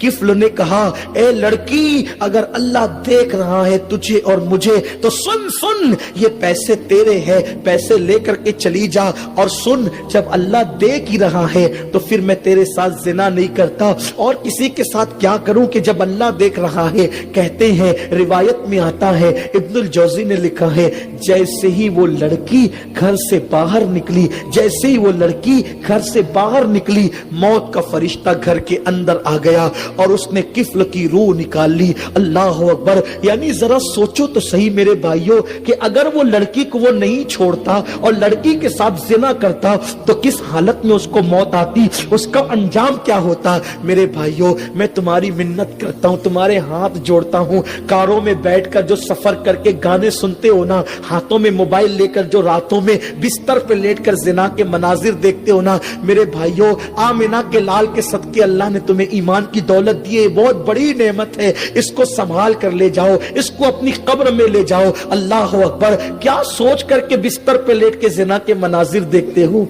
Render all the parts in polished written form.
کفل نے کہا اے لڑکی اگر اللہ دیکھ رہا ہے تجھے اور مجھے تو سن یہ پیسے تیرے ہیں, پیسے لے کر کے چلی جا, اور سن جب اللہ دیکھ ہی رہا ہے تو پھر میں تیرے ساتھ زنا نہیں کرتا اور کسی کے ساتھ کیا کروں کہ جب اللہ دیکھ رہا ہے. کہتے ہیں روایت میں آتا ہے, ابن الجوزی نے لکھا ہے, جیسے ہی وہ لڑکی گھر سے باہر نکلی, جیسے ہی وہ لڑکی گھر سے باہر نکلی, موت کا فرشتہ گھر کے اندر آ گیا اور اس نے کفل کی روح نکال لی. اللہ اکبر. یعنی ذرا سوچو تو صحیح میرے بھائیوں کہ اگر وہ لڑکی کو وہ نہیں چھوڑتا اور لڑکی کے ساتھ زنا کرتا تو کس حالت میں اس کو موت آتی, اس کا انجام کیا ہوتا. میرے بھائیوں میں تمہاری منت کرتا ہوں, تمہارے ہاتھ جوڑتا ہوں, کاروں میں بیٹھ کر جو سفر کر کے گانے سنتے ہو نا, ہاتھوں میں موبائل لے کر جو راتوں میں بستر پہ لیٹ کر زنا کے مناظر دیکھتے ہو نا, میرے بھائیوں آمنہ کے لال کے صدقے اللہ نے تمہیں ایمان کی دولت دی ہے, بہت بڑی نعمت ہے, اس کو سنبھال کر لے جاؤ, اس کو اپنی قبر میں لے جاؤ. اللہ اکبر. کیا سوچ کر کے بستر پہ لیٹ کے زنا کے مناظر دیکھتے ہو.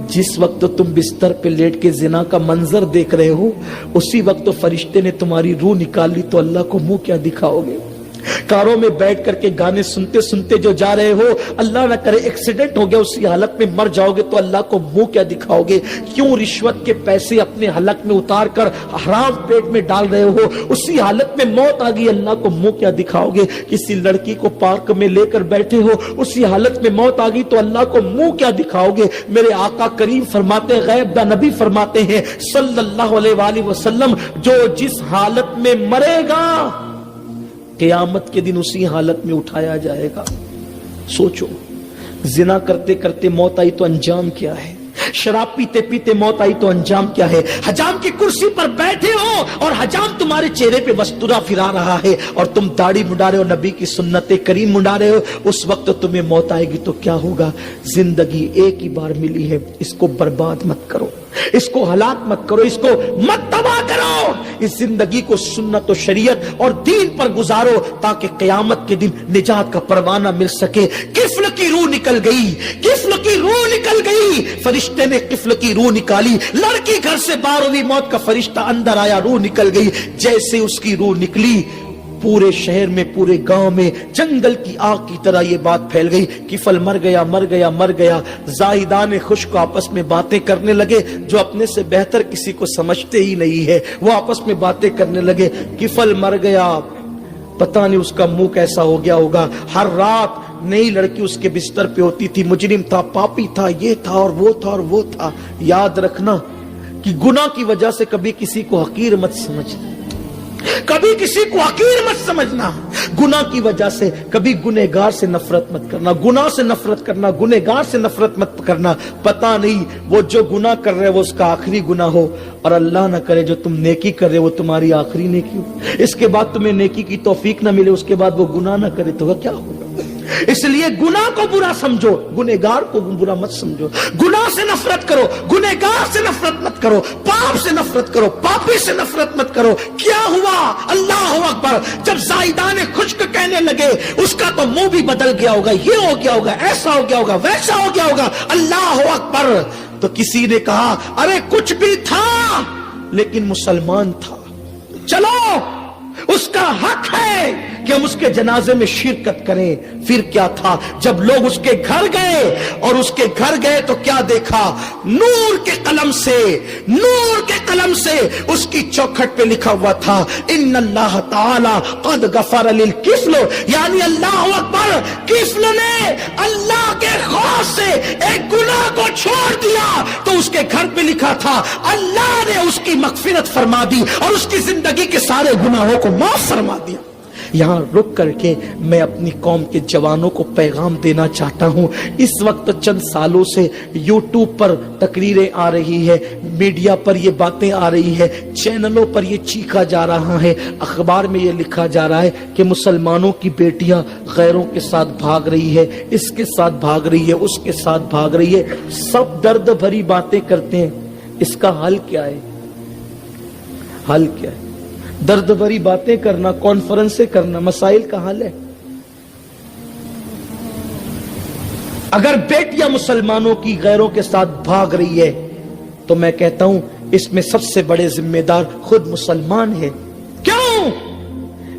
جس وقت تم بستر پہ لیٹ کے زنا کا منظر دیکھ رہے ہو اسی وقت تو فرشتے نے تمہاری روح نکال لی, تو اللہ کو منہ کیا دکھاؤ گے. کاروں میں بیٹھ کر کے گانے سنتے سنتے جو جا رہے ہو, اللہ نہ کرے ایکسیڈنٹ ہو گیا اسی حالت میں مر جاؤ گے تو اللہ کو منہ کیا دکھاؤ گے. کیوں رشوت کے پیسے اپنے حلق میں اتار کر حرام پیٹ میں ڈال رہے ہو, اسی حالت میں موت آ گئی, اللہ کو منہ کیا دکھاؤ گے. کسی لڑکی کو پارک میں لے کر بیٹھے ہو اسی حالت میں موت آ گئی تو اللہ کو منہ کیا دکھاؤ گے. میرے آقا کریم فرماتے ہیں, غیب دا نبی فرماتے ہیں صلی اللہ علیہ وآلہ وسلم, جو جس حالت میں مرے گا قیامت کے دن اسی حالت میں اٹھایا جائے گا. سوچو, زنا کرتے کرتے موت آئی تو انجام کیا ہے, شراب پیتے پیتے موت آئی تو انجام کیا ہے. حجام کی کرسی پر بیٹھے ہو اور حجام تمہارے چہرے پہ وستورا پھرا رہا ہے اور تم داڑھی منڈا رہے ہو, نبی کی سنت کریم منڈا رہے ہو, اس وقت تمہیں موت آئے گی تو کیا ہوگا. زندگی ایک ہی بار ملی ہے, اس کو برباد مت کرو, اس کو ہلاک مت کرو, اس کو مت تباہ کرو. اس زندگی کو سنت و شریعت اور دین پر گزارو تاکہ قیامت کے دن نجات کا پروانہ مل سکے. کفل کی روح نکل گئی, کفل کی روح نکل گئی, فرشتے نے کفل کی روح نکالی, لڑکی گھر سے باہر ہوئی, موت کا فرشتہ اندر آیا, روح نکل گئی. جیسے اس کی روح نکلی پورے شہر میں, پورے گاؤں میں جنگل کی آگ کی طرح یہ بات پھیل گئی. کفل مر گیا, مر گیا, مر گیا. زاہدان خشک آپس میں باتیں کرنے لگے, جو اپنے سے بہتر کسی کو سمجھتے ہی نہیں ہے, وہ آپس میں باتیں کرنے لگے. کفل مر گیا, پتہ نہیں اس کا منہ کیسا ہو گیا ہوگا. ہر رات نئی لڑکی اس کے بستر پہ ہوتی تھی, مجرم تھا, پاپی تھا, یہ تھا اور وہ تھا اور وہ تھا. یاد رکھنا کہ گناہ کی وجہ سے کبھی کسی کو حقیر مت سمجھنا, کبھی کسی کو حقیر مت سمجھنا. گناہ کی وجہ سے کبھی گنہگار سے نفرت مت کرنا, گناہ سے نفرت کرنا, گنہگار سے نفرت مت کرنا. پتہ نہیں وہ جو گناہ کر رہے وہ اس کا آخری گناہ ہو, اور اللہ نہ کرے جو تم نیکی کر رہے وہ تمہاری آخری نیکی ہو. اس کے بعد تمہیں نیکی کی توفیق نہ ملے, اس کے بعد وہ گناہ نہ کرے تو کیا ہوگا. اس لیے گناہ کو برا سمجھو, گنہگار کو برا مت سمجھو. گناہ سے نفرت کرو, گنہگار سے نفرت مت کرو, پاپ سے نفرت کرو, پاپی سے نفرت مت کرو. کیا ہوا؟ اللہ اکبر. جب زائدان خشک کہنے لگے اس کا تو منہ بھی بدل گیا ہوگا, یہ ہو گیا ہوگا, ایسا ہو گیا ہوگا, ویسا ہو گیا ہوگا. اللہ اکبر. تو کسی نے کہا ارے کچھ بھی تھا لیکن مسلمان تھا, چلو اس کا حق ہے کہ ہم اس کے جنازے میں شرکت کریں. پھر کیا تھا, جب لوگ اس کے گھر گئے اور اس کے گھر گئے تو کیا دیکھا, نور کے قلم سے, نور کے قلم سے اس کی چوکھٹ پہ لکھا ہوا تھا ان اللہ تعالی قد غفر للکفل, یعنی اللہ اکبر, کفل نے اللہ کے خوف سے ایک گناہ کو چھوڑ دیا تو اس کے گھر پہ لکھا تھا اللہ نے اس کی مغفرت فرما دی اور اس کی زندگی کے سارے گناہوں کو معاف فرما دیا. یہاں رک کر کے میں اپنی قوم کے جوانوں کو پیغام دینا چاہتا ہوں. اس وقت چند سالوں سے یوٹیوب پر تقریریں آ رہی ہے, میڈیا پر یہ باتیں آ رہی ہے, چینلوں پر یہ چیخا جا رہا ہے, اخبار میں یہ لکھا جا رہا ہے کہ مسلمانوں کی بیٹیاں غیروں کے ساتھ بھاگ رہی ہے, اس کے ساتھ بھاگ رہی ہے, اس کے ساتھ بھاگ رہی ہے. سب درد بھری باتیں کرتے ہیں. اس کا حل کیا ہے؟ حل کیا ہے؟ درد بھری باتیں کرنا, کانفرنسیں کرنا مسائل کا حل ہے؟ اگر بیٹیاں مسلمانوں کی غیروں کے ساتھ بھاگ رہی ہے تو میں کہتا ہوں اس میں سب سے بڑے ذمہ دار خود مسلمان ہیں. کیوں؟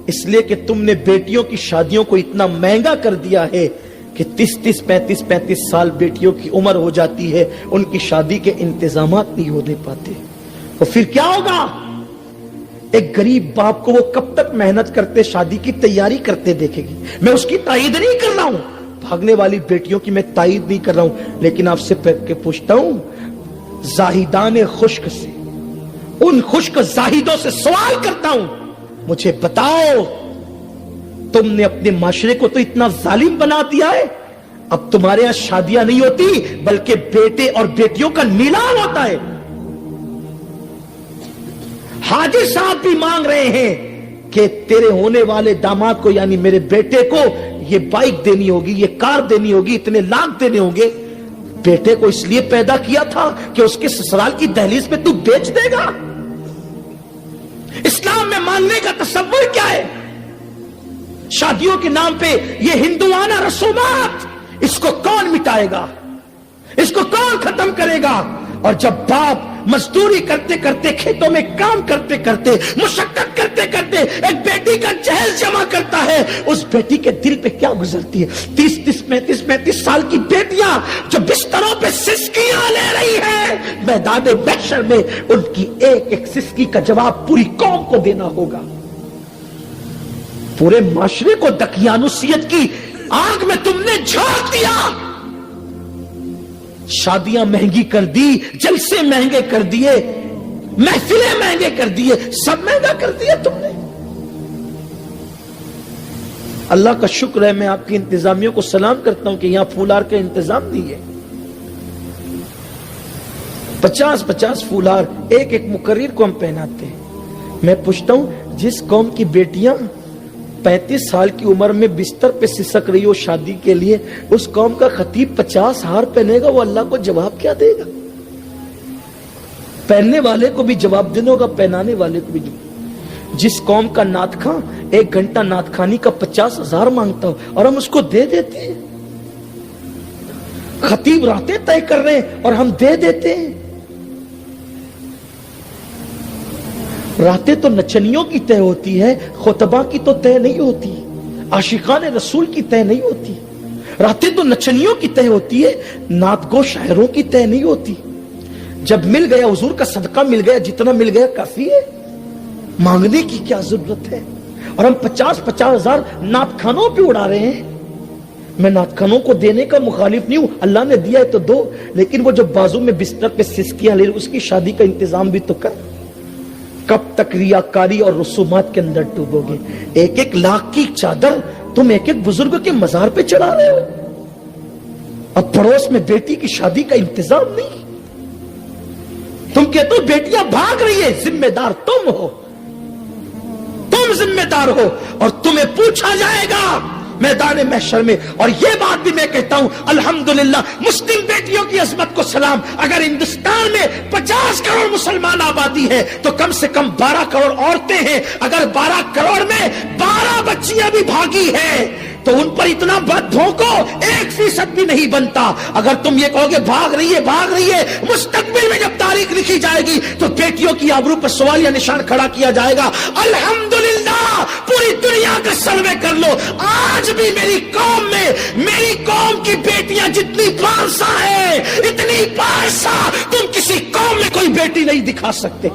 اس لیے کہ تم نے بیٹیوں کی شادیوں کو اتنا مہنگا کر دیا ہے کہ 30-35 سال بیٹیوں کی عمر ہو جاتی ہے, ان کی شادی کے انتظامات نہیں ہونے پاتے. اور پھر کیا ہوگا؟ ایک غریب باپ کو وہ کب تک محنت کرتے شادی کی تیاری کرتے دیکھے گی. میں اس کی تائید نہیں کر رہا ہوں, بھاگنے والی بیٹیوں کی میں تائید نہیں کر رہا ہوں, لیکن آپ سے پوچھتا ہوں زاہدان خشک سے, ان خشک زاہدوں سے سوال کرتا ہوں, مجھے بتاؤ تم نے اپنے معاشرے کو تو اتنا ظالم بنا دیا ہے, اب تمہارے یہاں شادیاں نہیں ہوتی بلکہ بیٹے اور بیٹیوں کا نیلام ہوتا ہے. حاجی صاحب بھی مانگ رہے ہیں کہ تیرے ہونے والے داماد کو یعنی میرے بیٹے کو یہ بائک دینی ہوگی, یہ کار دینی ہوگی, اتنے لاکھ دینے ہوں گے. بیٹے کو اس لیے پیدا کیا تھا کہ اس کے سسرال کی دہلیز پہ تو بیچ دے گا. اسلام میں ماننے کا تصور کیا ہے؟ شادیوں کے نام پہ یہ ہندوانہ رسومات, اس کو کون مٹائے گا, اس کو کون ختم کرے گا؟ اور جب باپ مزدوری کرتے کرتے, کھیتوں میں کام کرتے کرتے, مشقت کرتے کرتے ایک بیٹی کا جہیز جمع کرتا ہے, اس بیٹی کے دل پہ کیا گزرتی ہے؟ 30-35 سال کی بیٹیاں جو بستروں پہ سسکیاں لے رہی ہیں, میدان محشر میں ان کی ایک ایک سسکی کا جواب پوری قوم کو دینا ہوگا. پورے معاشرے کو دقیانوسیت کی آگ میں تم نے جھونک دیا. شادیاں مہنگی کر دی, جلسے مہنگے کر دیے, محفلیں مہنگے کر دیے, سب مہنگا کر دیا تم نے. اللہ کا شکر ہے, میں آپ کی انتظامیوں کو سلام کرتا ہوں کہ یہاں پھولار کا انتظام نہیں ہے. 50 پھولار ایک ایک مقرر کو ہم پہناتے ہیں. میں پوچھتا ہوں جس قوم کی بیٹیاں 35 سال کی عمر میں بستر پہ سسک رہی ہو شادی کے لیے, اس قوم کا خطیب 50 ہار پہنے گا, وہ اللہ کو جواب کیا دے گا؟ پہننے والے کو بھی جواب دینا ہوگا, پہنانے والے کو بھی. جس قوم کا نعت خواں 1 گھنٹہ نعت خوانی کا 50,000 مانگتا ہو اور ہم اس کو دے دیتے ہیں. خطیب راتیں طے کر رہے ہیں اور ہم دے دیتے ہیں. راتیں تو نچنیوں کی طے ہوتی ہے, خطبہ کی تو طے نہیں ہوتی, عاشقان رسول کی طے نہیں ہوتی. راتیں تو نچنیوں کی طے ہوتی ہے, نعت گو شاعروں کی طے نہیں ہوتی. جب مل گیا حضور کا صدقہ مل گیا, جتنا مل گیا کافی ہے, مانگنے کی کیا ضرورت ہے؟ اور ہم 50 ہزار نعت خانوں پہ اڑا رہے ہیں. میں نعت خانوں کو دینے کا مخالف نہیں ہوں, اللہ نے دیا ہے تو دو, لیکن وہ جو بازو میں بستر پہ سسکیاں لے رہے اس کی شادی کا انتظام بھی تو کر. کب تک ریاکاری اور رسومات کے اندر ڈوبو گے؟ 1 لاکھ کی چادر تم ایک بزرگ کے مزار پہ چڑھا رہے ہو. اب پڑوس میں بیٹی کی شادی کا انتظام نہیں. تم کہتے ہو بیٹیاں بھاگ رہی ہے, ذمہ دار تم ہو, تم ذمہ دار ہو, اور تمہیں پوچھا جائے گا میدان محشر میں. اور یہ بات بھی میں کہتا ہوں الحمدللہ مسلم بیٹیوں کی عظمت کو سلام. اگر ہندوستان میں 50 کروڑ مسلمان آبادی ہے تو کم سے کم 12 کروڑ عورتیں ہیں. اگر 12 کروڑ میں 12 بچیاں بھی بھاگی ہیں تو ان پر اتنا بد بھونکو 1% بھی نہیں بنتا. اگر تم یہ کہو گے بھاگ رہی ہے, مستقبل میں جب تاریخ لکھی جائے گی تو بیٹیوں کی آبرو پر سوالیہ نشان کھڑا کیا جائے گا. الحمدللہ پوری دنیا کا سروے کر لو, آج بھی میری قوم کی بیٹیاں جتنی پارسا ہیں, اتنی پارسا تم کسی قوم میں کوئی بیٹی نہیں دکھا سکتے.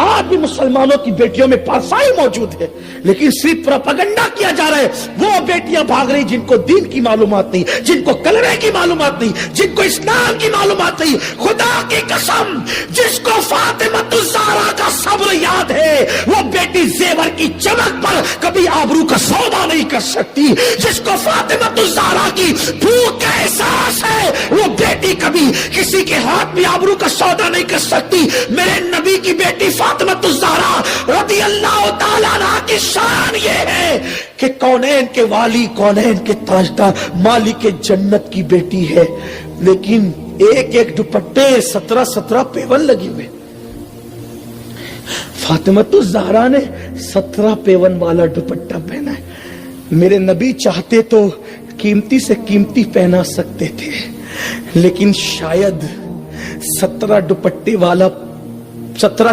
آج بھی مسلمانوں کی بیٹیوں میں پارسائی موجود ہے, لیکن صرف پروپیگنڈا کیا جا رہا ہے. وہ بیٹیاں بھاگ رہی جن کو دین کی معلومات نہیں, جن کو کلمے کی معلومات نہیں, جن کو اسلام کی معلومات نہیں. خدا کی قسم, جس کو فاطمہ الزہرا کا صبر یاد ہے وہ بیٹی زیور کی چمک پر کبھی آبرو کا سودا نہیں کر سکتی. جس کو فاطمہ الزہرا کی بھوک کا احساس ہے وہ بیٹی کبھی کسی کے ہاتھ میں آبرو کا سودا نہیں کر سکتی. میرے نبی کی بیٹی فاطمہ الزہرا رضی اللہ تعالیٰ عنہا کی شان یہ ہے کہ کونین کے والی, کونین کے تاجدار, مالک جنت کی بیٹی ہے, لیکن ایک دوپٹے 17 پیون لگے ہوئے. فاطمہ الزہرا نے 17 پیون والا دوپٹہ پہنا ہے. میرے نبی چاہتے تو قیمتی سے قیمتی پہنا سکتے تھے, لیکن شاید 17 دوپٹے والا 17